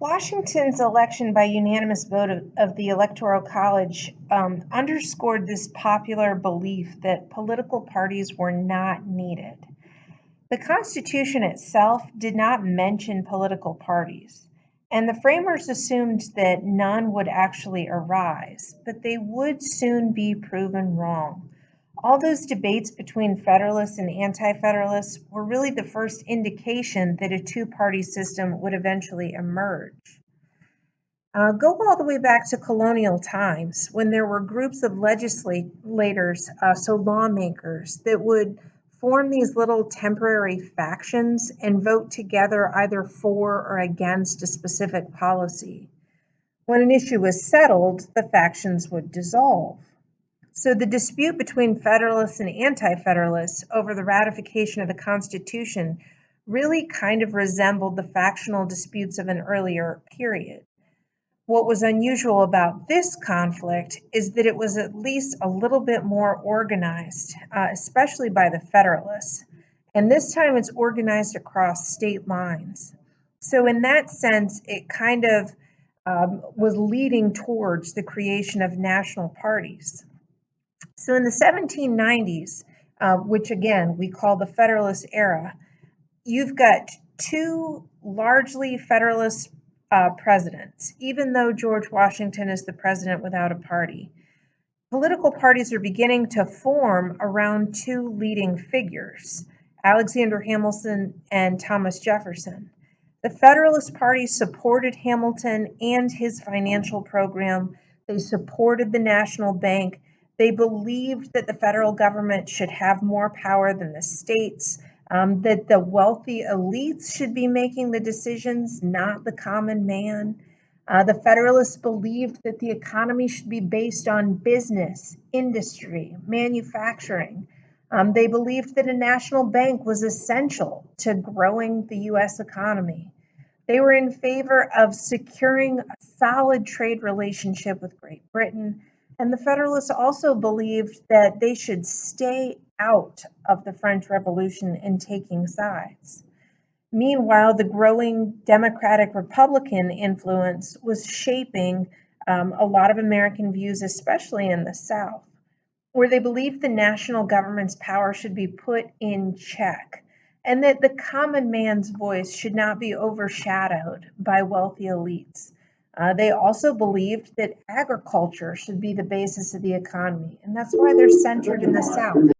Washington's election by unanimous vote of the Electoral College underscored this popular belief that political parties were not needed. The Constitution itself did not mention political parties, and the framers assumed that none would actually arise, but they would soon be proven wrong. All those debates between Federalists and Anti-Federalists were really the first indication that a two-party system would eventually emerge. Go all the way back to colonial times when there were groups of legislators, so lawmakers, that would form these little temporary factions and vote together either for or against a specific policy. When an issue was settled, the factions would dissolve. So the dispute between Federalists and Anti-Federalists over the ratification of the Constitution really kind of resembled the factional disputes of an earlier period. What was unusual about this conflict is that it was at least a little bit more organized, especially by the Federalists. And this time it's organized across state lines. So, in that sense, it kind of was leading towards the creation of national parties. So, in the 1790s, which again we call the Federalist era, you've got two largely Federalist presidents, even though George Washington is the president without a party. Political parties are beginning to form around two leading figures, Alexander Hamilton and Thomas Jefferson. The Federalist Party supported Hamilton and his financial program. They supported the national bank. They believed that the federal government should have more power than the states, that the wealthy elites should be making the decisions, not the common man. The Federalists believed that the economy should be based on business, industry, manufacturing. They believed that a national bank was essential to growing the US economy. They were in favor of securing a solid trade relationship with Great Britain, and the Federalists also believed that they should stay out of the French Revolution in taking sides. Meanwhile, the growing Democratic Republican influence was shaping a lot of American views, especially in the South, where they believed the national government's power should be put in check and that the common man's voice should not be overshadowed by wealthy elites. They also believed that agriculture should be the basis of the economy, and that's why they're centered in the South.